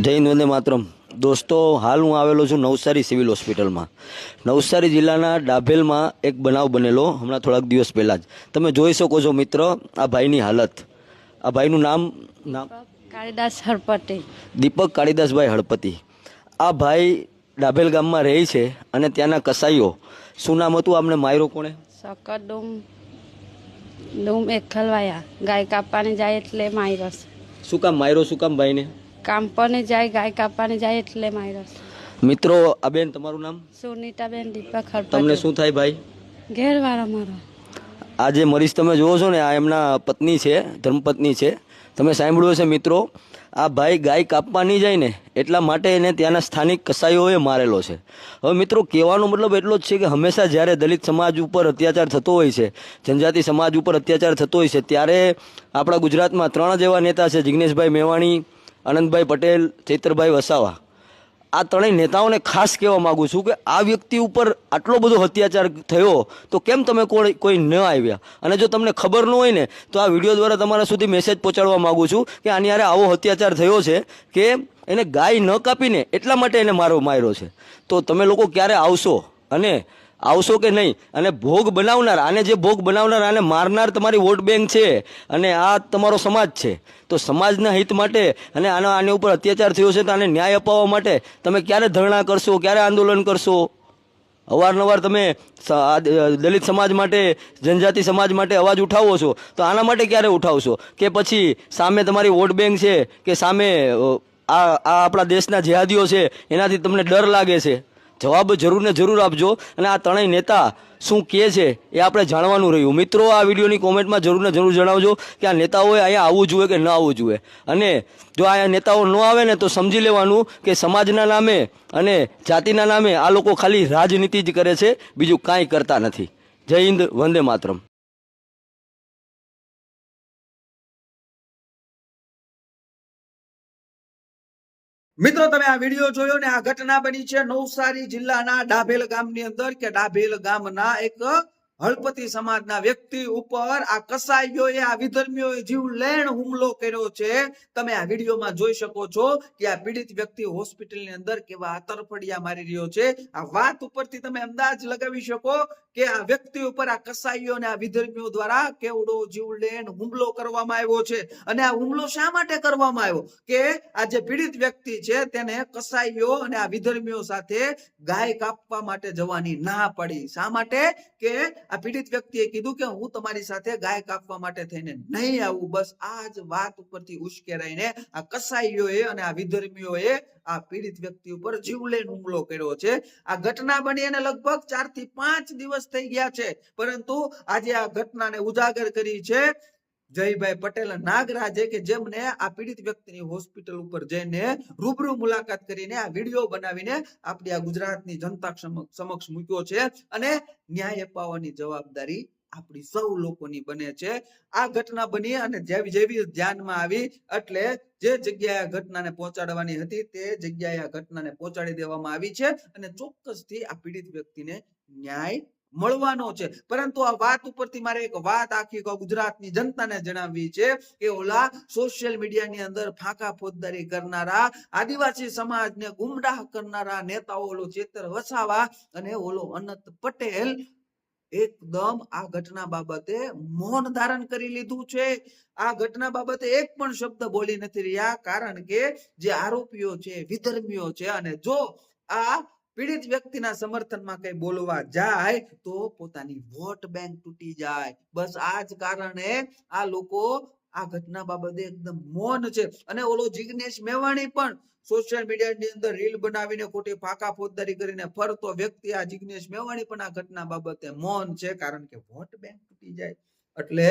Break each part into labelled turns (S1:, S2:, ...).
S1: જય હિન્દ, વંદે માતરમ. દોસ્તો, હાલ હું આવેલો છું નવસારી સિવિલ હોસ્પિટલમાં. નવસારી જિલ્લાના ડાભેલમાં એક બનાવ બનેલો હમણાં થોડાક દિવસ પહેલાં જ. તમે જોઈ શકો છો મિત્ર, આ ભાઈની હાલત. આ ભાઈનું નામ
S2: કાળીદાસ હળપતિ.
S1: દીપક કાળીદાસભાઈ હળપતિ. આ ભાઈ ડાભેલ ગામમાં રહે છે અને ત્યાંના કસાઈઓ, શું નામ હતું આમને માયરો કોણે?
S2: સકર ડૂમ એક ખલવાયા. ગાય કાપવાની જાય એટલે માયરસ.
S1: શું કામ માયરો? શું કામ ભાઈને?
S2: કાપવાની જાય, ગાય કાપવાની જાય એટલે માયરસ.
S1: મિત્રો, આ બેન તમારું નામ?
S2: સુનીતાબેન દીપક હળપતિ.
S1: તમને શું થાય ભાઈ?
S2: ઘેરવાળો મારો.
S1: આ જે મરીઝ તમે જુઓ છો ને, આ એમના પત્ની છે, ધર્મપત્ની છે. તમે સાંભળ્યું હશે મિત્રો, આ ભાઈ ગાય કાપવા નહીં જાય ને એટલા માટે એને ત્યાંના સ્થાનિક કસાઈઓએ મારેલો છે. હવે મિત્રો, કહેવાનો મતલબ એટલો જ છે કે હંમેશા જ્યારે દલિત સમાજ ઉપર અત્યાચાર થતો હોય છે, જનજાતિ સમાજ ઉપર અત્યાચાર થતો હોય છે, ત્યારે આપણા ગુજરાતમાં 3 જ એવા નેતા છે: જિગ્નેશભાઈ મેવાણી, આનંદભાઈ પટેલ, ચૈતરભાઈ વસાવા. આ 3 નેતાઓને ખાસ કહેવા માગું છું કે આ વ્યક્તિ ઉપર આટલો બધો અત્યાચાર થયો તો કેમ તમે કોઈ ન આવ્યા? અને જો તમને ખબર ન હોય ને તો આ વિડીયો દ્વારા તમારા સુધી મેસેજ પહોંચાડવા માગું છું કે આની હારે આવો અત્યાચાર થયો છે કે એને ગાય ન કાપીને એટલા માટે એને માર્યો છે. તો તમે લોકો ક્યારે આવશો અને આવશો કે નહીં? અને ભોગ બનાવનાર, આને જે ભોગ બનાવનાર, આને મારનાર તમારી વોટ બેંક છે અને આ તમારો સમાજ છે. તો સમાજના હિત માટે અને આને ઉપર અત્યાચાર થયો છે તો આને ન્યાય અપાવવા માટે તમે ક્યારે ધરણા કરશો, ક્યારે આંદોલન કરશો? અવારનવાર તમે દલિત સમાજ માટે, જનજાતિ સમાજ માટે અવાજ ઉઠાવો છો, તો આના માટે ક્યારે ઉઠાવશો? કે પછી સામે તમારી વોટ બેંક છે કે સામે આ આપણા દેશના જેહાદીઓ છે એનાથી તમને ડર લાગે છે? જવાબ જરૂર ને જરૂર આપજો. અને આ 3 નેતા શું કહે છે એ આપણે જાણવાનું રહ્યું. મિત્રો, આ વિડીયોની કોમેન્ટમાં જરૂર ને જરૂર જણાવજો કે આ નેતાઓએ અહીંયા આવવું જોઈએ કે ન આવવું જોઈએ. અને જો આ નેતાઓ ન આવે ને તો સમજી લેવાનું કે સમાજના નામે અને જાતિના નામે આ લોકો ખાલી રાજનીતિ જ કરે છે, બીજું કાંઈ કરતા નથી. જય હિન્દ, વંદે માતરમ.
S3: મિત્રો, તમે આ વિડીયો જોયો ને, આ ઘટના બની છે નવસારી જિલ્લાના ડાભેલ ગામની અંદર કે ડાભેલ ગામના એક હળપતિ સમાજના વ્યક્તિ ઉપર આ કસાઈઓએ, આ વિધર્મીઓએ જીવલેણ હુમલો કર્યો છે. તમે આ વિડીયોમાં જોઈ શકો છો કે આ પીડિત વ્યક્તિ હોસ્પિટલની અંદર કેવા તરફડિયા મારી રહ્યો છે. આ વાત ઉપરથી તમે અંદાજ લગાવી શકો કે આ વ્યક્તિ ઉપર આ કસાઈઓ અને આ વિધર્મીઓ દ્વારા કેવડો જીવલેણ હુમલો કરવામાં આવ્યો છે. અને આ હુમલો શા માટે કરવામાં આવ્યો? કે આ જે પીડિત વ્યક્તિ છે તેને કસાઈઓ અને આ વિધર્મીઓ સાથે ગાય કાપવા માટે જવાની ના પડી. શા માટે? કે આ પીડિત વ્યક્તિએ કીધું કે હું તમારી સાથે ગાય કાપવા માટે થઈને નહીં આવું. બસ આ જ વાત ઉપરથી ઉશ્કેરાઈને આ કસાઈઓએ અને આ વિધર્મીઓએ આ પીડિત વ્યક્તિ ઉપર જીવલેણ હુમલો કર્યો છે. આ ઘટના બની અને લગભગ 4 થી 5 દિવસ થઈ ગયા છે, પરંતુ આજે આ ઘટનાને ઉજાગર કરી છે જયભાઈ પટેલ નાગરાજે, કે જેમને આ પીડિત વ્યક્તિની હોસ્પિટલ ઉપર જઈને રૂબરૂ મુલાકાત કરીને આ વિડીયો બનાવીને આપણી આ ગુજરાતની જનતા સમક્ષ મૂક્યો છે. અને ન્યાય અપાવવાની જવાબદારી આપણી સૌ લોકોની બને છે. આ ઘટના બની અને જેવી ધ્યાનમાં આવી એટલે જે જગ્યાએ આ ઘટનાને પહોંચાડવાની હતી તે જગ્યાએ આ ઘટનાને પહોંચાડી દેવામાં આવી છે અને ચોક્કસથી આ પીડિત વ્યક્તિને ન્યાય મળવાનો છે. પરંતુ આ વાત ઉપરથી મારે એક વાત આખી ગુજરાતની જનતાને જણાવવી છે કે ઓલા સોશિયલ મીડિયાની અંદર ફાંકા ફોજદારી કરનારા, આદિવાસી સમાજને ગુમરાહ કરનારા નેતાઓ, ઓલો ચેતર વસાવા અને ઓલો અનંત પટેલ એકદમ આ ઘટના બાબતે મૌન ધારણ કરી લીધું છે. આ ઘટના બાબતે એક પણ શબ્દ બોલી નથી રહ્યા, કારણ કે જે આરોપીઓ છે વિધર્મીઓ છે, અને જો આ પીડિત વ્યક્તિના સમર્થનમાં કઈ બોલવા જાય તો પોતાની વોટ બેંક તૂટી જાય. બસ આ જ કારણે આ લોકો આ ઘટના બાબતે એકદમ મૌન છે. અને ઓલો જિગ્નેશ મેવાણી પણ સોશિયલ મીડિયાની અંદર રીલ બનાવીને ખોટી ફાંકા ફોજદારી કરીને ફરતો વ્યક્તિ આ જિગ્નેશ મેવાણી પણ આ ઘટના બાબતે મૌન છે, કારણ કે વોટ બેંક તૂટી જાય. એટલે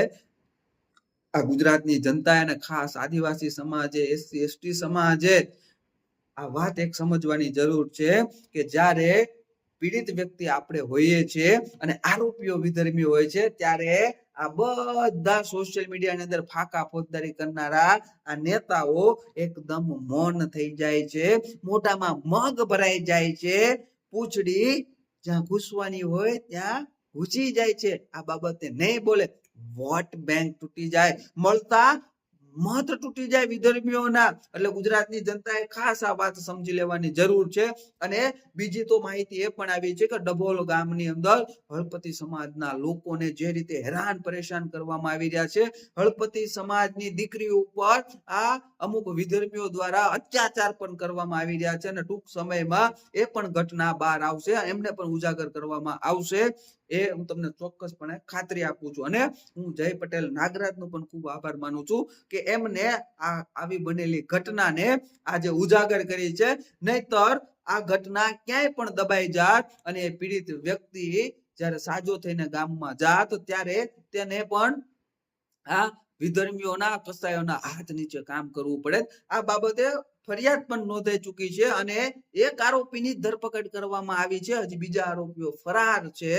S3: આ ગુજરાતની જનતા અને ખાસ આદિવાસી સમાજે, એસસી એસટી સમાજે આ વાત એક સમજવાની જરૂર છે કે જ્યારે પીડિત વ્યક્તિ આપણે હોઈએ છીએ અને આરોપીઓ વિધર્મી હોય છે, ત્યારે આ બધા સોશિયલ મીડિયાની અંદર ફાંકા ફોજદારી કરનારા આ નેતાઓ એકદમ મૌન થઈ જાય છે, મોઢામાં મગ ભરાઈ જાય છે, પૂંછડી જ્યાં ઘૂસવાની હોય ત્યાં ઘૂસી જાય છે. આ બાબતે નહીં બોલે, વોટ બેંક તૂટી જાય. મળતા મત તૂટી જાય વિધર્મીઓના, એટલે ગુજરાતની જનતાએ ખાસ આ વાત સમજી લેવાની જરૂર છે. અને બીજી તો માહિતી એ પણ આવી છે કે ડભોલ ગામની અંદર હળપતિ સમાજના લોકોને જે રીતે હેરાન પરેશાન કરવામાં આવી રહ્યા છે, હળપતિ સમાજની દીકરી ઉપર આ અમુક વિધર્મીઓ દ્વારા અત્યાચાર પણ કરવામાં આવી રહ્યા છે, અને ટૂંક સમયમાં એ પણ ઘટના બહાર આવશે, એમને પણ ઉજાગર કરવામાં આવશે, એ હું તમને ચોક્કસપણે ખાતરી આપું છું. અને હું જય પટેલ નાગરાજનો પણ ખૂબ આભાર માનું છું કે એમને આવી બનેલી ઘટનાને આજે ઉજાગર કરી છે. નહીતર આ ઘટના ક્યાંય પણ દબાઈ જાત અને એ પીડિત વ્યક્તિ જ્યારે સાજો થઈને ગામમાં જાત ત્યારે તેને પણ આ વિધર્મીઓના કસાયોના હાથ નીચે કામ કરવું પડે. આ બાબતે ફરિયાદ પણ નોંધાઈ ચૂકી છે અને એક આરોપીની ધરપકડ કરવામાં આવી છે. હજી બીજા આરોપીઓ ફરાર છે.